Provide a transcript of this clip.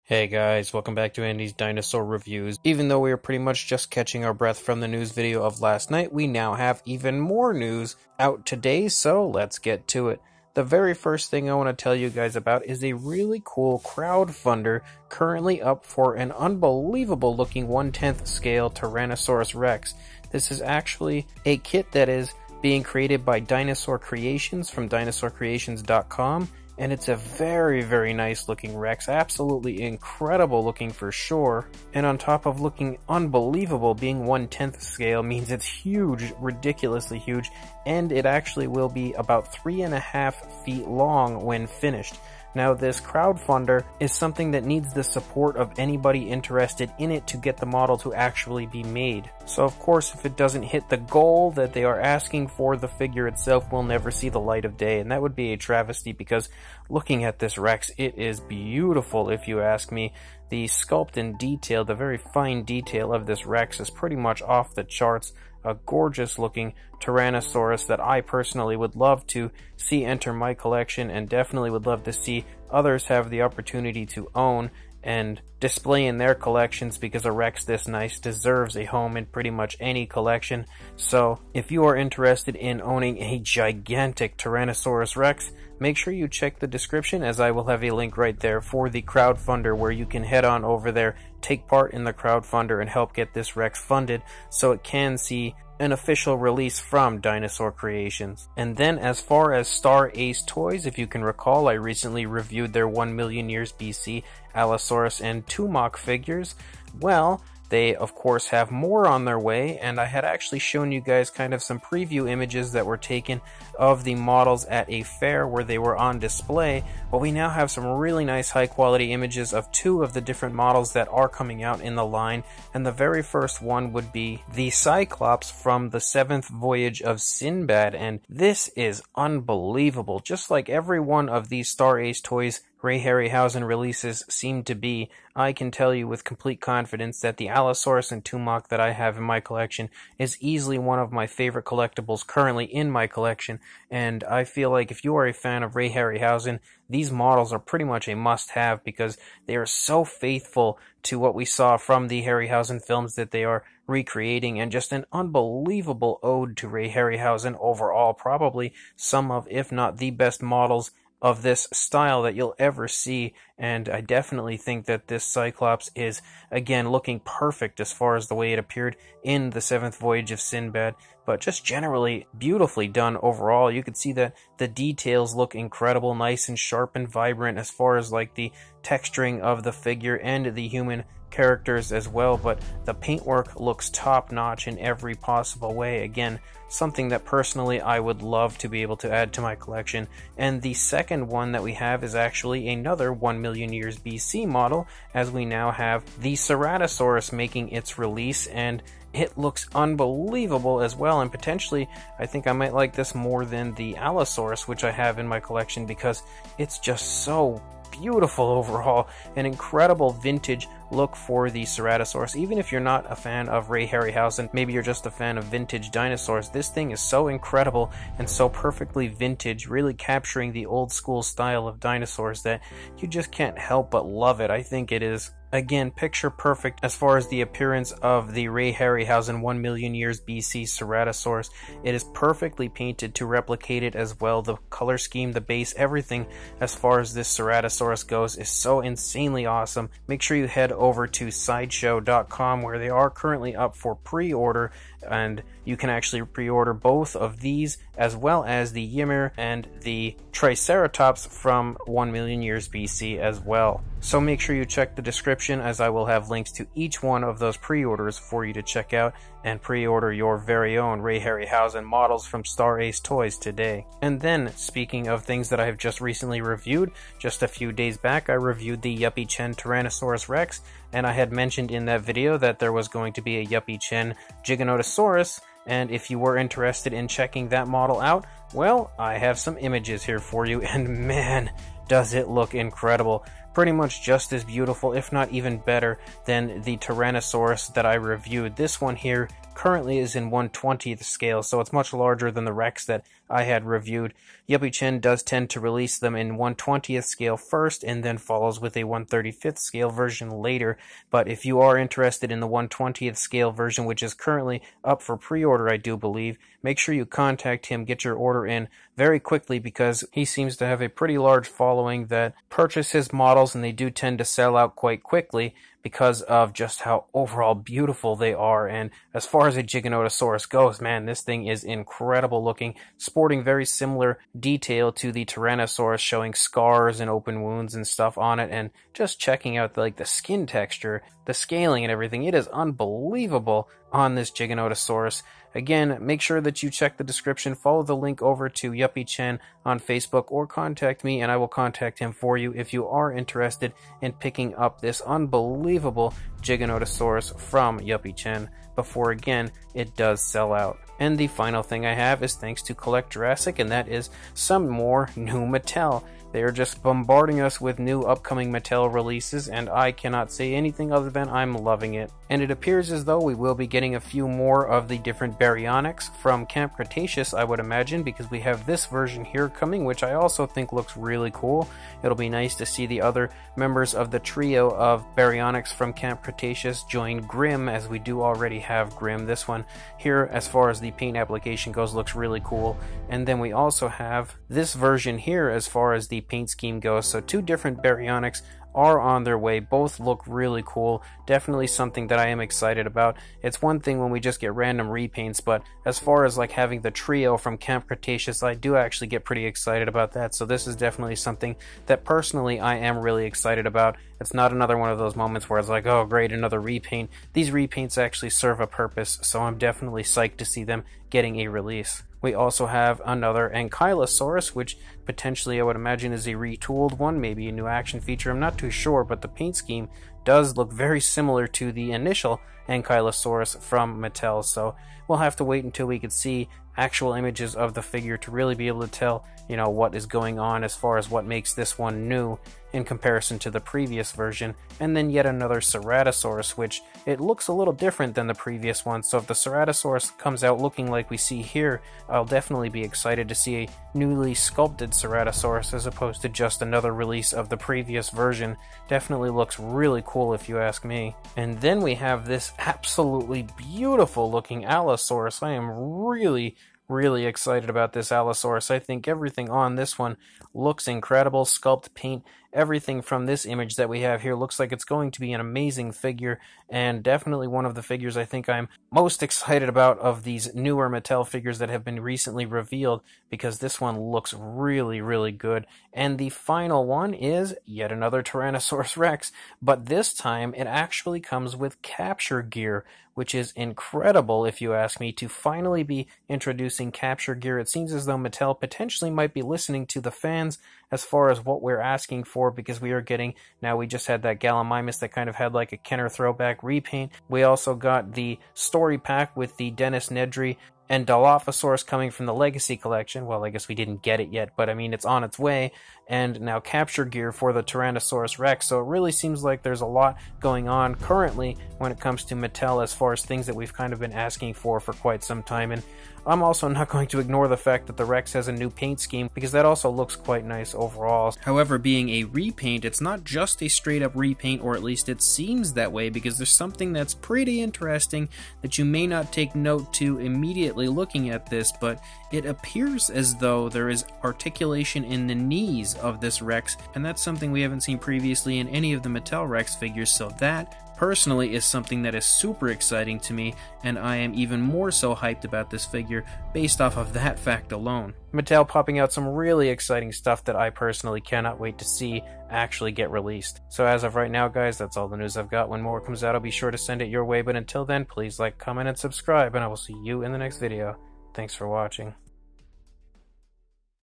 Hey guys, welcome back to Andy's Dinosaur Reviews. Even though we are pretty much just catching our breath from the news video of last night, we now have even more news out today, so let's get to it. The very first thing I want to tell you guys about is a really cool crowdfunder currently up for an unbelievable looking 1/10 scale Tyrannosaurus Rex. This is actually a kit that is being created by Dinosaur Creations from dinosaurcreations.com. And it's a very nice looking Rex, absolutely incredible looking for sure. And on top of looking unbelievable, being 1/10 scale means it's huge, ridiculously huge, and it actually will be about 3.5 feet long when finished. Now this crowdfunder is something that needs the support of anybody interested in it to get the model to actually be made. So of course if it doesn't hit the goal that they are asking for, the figure itself will never see the light of day, and that would be a travesty because looking at this Rex, it is beautiful if you ask me. The sculpt and detail, the very fine detail of this Rex is pretty much off the charts. A gorgeous looking Tyrannosaurus that I personally would love to see enter my collection, and definitely would love to see others have the opportunity to own and display in their collections, because a Rex this nice deserves a home in pretty much any collection. So if you are interested in owning a gigantic Tyrannosaurus Rex, make sure you check the description, as I will have a link right there for the crowdfunder where you can head on over there, take part in the crowdfunder, and help get this Rex funded so it can see an official release from Dinosaur Creations. And then as far as Star Ace Toys, if you can recall, I recently reviewed their 1 million years BC Allosaurus and Tumok figures. Well, they of course have more on their way, and I had actually shown you guys kind of some preview images that were taken of the models at a fair where they were on display. But we now have some really nice high quality images of 2 of the different models that are coming out in the line, and the very first one would be the Cyclops from the 7th Voyage of Sinbad, and this is unbelievable. Just like every one of these Star Ace Toys Harryhausen releases seem to be, I can tell you with complete confidence that the Allosaurus and Tumok that I have in my collection is easily one of my favorite collectibles currently in my collection, and I feel like if you are a fan of Harryhausen, these models are pretty much a must-have because they are so faithful to what we saw from the Harryhausen films that they are recreating, and just an unbelievable ode to Harryhausen overall. Probably some of, if not the best models of this style that you'll ever see, and I definitely think that this Cyclops is, again, looking perfect as far as the way it appeared in the 7th Voyage of Sinbad, but just generally beautifully done overall. You can see that the details look incredible, nice and sharp and vibrant as far as like the texturing of the figure and the human characters as well, but the paintwork looks top-notch in every possible way. Again, something that personally I would love to be able to add to my collection. And the second one that we have is actually another 1 million years BC model, as we now have the Ceratosaurus making its release, and it looks unbelievable as well, and potentially I think I might like this more than the Allosaurus, which I have in my collection, because it's just so beautiful overall. An incredible vintage look for the Ceratosaurus. Even if you're not a fan of Harryhausen, maybe you're just a fan of vintage dinosaurs, this thing is so incredible and so perfectly vintage, really capturing the old school style of dinosaurs that you just can't help but love it. I think it is, again, picture perfect as far as the appearance of the Harryhausen 1 million years BC Ceratosaurus. It is perfectly painted to replicate it as well. The color scheme, the base, everything as far as this Ceratosaurus goes is so insanely awesome. Make sure you head over to sideshow.com where they are currently up for pre-order, and you can actually pre-order both of these as well as the Ymir and the Triceratops from 1 million years BC as well. So make sure you check the description, as I will have links to each one of those pre-orders for you to check out and pre-order your very own Harryhausen models from Star Ace Toys today. And then, speaking of things that I have just recently reviewed, just a few days back I reviewed the Yuppie Chen Tyrannosaurus Rex, and I had mentioned in that video that there was going to be a Yuppie Chen Giganotosaurus, and if you were interested in checking that model out, Well, I have some images here for you, and man, does it look incredible. Pretty much just as beautiful, if not even better, than the Tyrannosaurus that I reviewed. This one here currently is in 1/20th scale, so it's much larger than the Rex that I had reviewed. Yuppie Chen does tend to release them in 1/20th scale first, and then follows with a 1/35th scale version later. But if you are interested in the 1/20th scale version, which is currently up for pre-order, I do believe, make sure you contact him, get your order in very quickly, because he seems to have a pretty large following that purchase his models, and they do tend to sell out quite quickly because of just how overall beautiful they are. And as far as a Giganotosaurus goes, man, this thing is incredible looking, sporting very similar detail to the Tyrannosaurus, showing scars and open wounds and stuff on it, and just checking out the skin texture, the scaling and everything. It is unbelievable on this Giganotosaurus. Again, make sure that you check the description, follow the link over to Yuppie Chen on Facebook, or contact me and I will contact him for you if you are interested in picking up this unbelievable Giganotosaurus from Yuppie Chen before, again, it does sell out. And the final thing I have is thanks to Collect Jurassic, and that is some more new Mattel. They are just bombarding us with new upcoming Mattel releases, and I cannot say anything other than I'm loving it. And it appears as though we will be getting a few more of the different baryonyx from Camp Cretaceous, I would imagine, because we have this version here coming, which I also think looks really cool. It'll be nice to see the other members of the trio of baryonyx from Camp Cretaceous join Grimm, as we do already have Grimm. This one here, as far as the paint application goes, looks really cool. And then we also have this version here as far as the paint scheme goes. So two different baryonyx are on their way. Both look really cool. Definitely something that I am excited about. It's one thing when we just get random repaints, but as far as having the trio from Camp Cretaceous, I do actually get pretty excited about that. So this is definitely something that personally I am really excited about. It's not another one of those moments where it's like, oh great, another repaint. These repaints actually serve a purpose, so I'm definitely psyched to see them getting a release. We also have another Ankylosaurus, which potentially I would imagine is a retooled one, maybe a new action feature. I'm not too sure, but the paint scheme does look very similar to the initial Ankylosaurus from Mattel, so we'll have to wait until we can see actual images of the figure to really be able to tell, what is going on as far as what makes this one new in comparison to the previous version. And then yet another Ceratosaurus, which it looks a little different than the previous one. So if the Ceratosaurus comes out looking like we see here, I'll definitely be excited to see a newly sculpted Ceratosaurus as opposed to just another release of the previous version. Definitely looks really cool if you ask me. And then we have this absolutely beautiful looking Allosaurus. I am really excited about this Allosaurus. I think everything on this one looks incredible. Sculpt, paint, everything from this image that we have here looks like it's going to be an amazing figure, and definitely one of the figures I think I'm most excited about of these newer Mattel figures that have been recently revealed, because this one looks really good. And the final one is yet another Tyrannosaurus Rex, but this time it actually comes with capture gear, which is incredible if you ask me, to finally be introducing capture gear. It seems as though Mattel potentially might be listening to the fans as far as what we're asking for, because we are getting, now we just had that Gallimimus that kind of had like a Kenner throwback repaint. We also got the story pack with the Dennis Nedry and Dilophosaurus coming from the Legacy Collection. Well, I guess we didn't get it yet, but I mean, it's on its way. And now capture gear for the Tyrannosaurus Rex. So it really seems like there's a lot going on currently when it comes to Mattel as far as things that we've kind of been asking for quite some time. And I'm also not going to ignore the fact that the Rex has a new paint scheme, because that also looks quite nice overall. However, being a repaint, it's not just a straight up repaint, or at least it seems that way, because there's something that's pretty interesting that you may not take note to immediately looking at this, but it appears as though there is articulation in the knees of this Rex, and that's something we haven't seen previously in any of the Mattel Rex figures, so that personally is something that is super exciting to me, and I am even more so hyped about this figure based off of that fact alone. Mattel popping out some really exciting stuff that I personally cannot wait to see actually get released. So as of right now, guys, that's all the news I've got. When more comes out, I'll be sure to send it your way, but until then, please like, comment, and subscribe, and I will see you in the next video. Thanks for watching.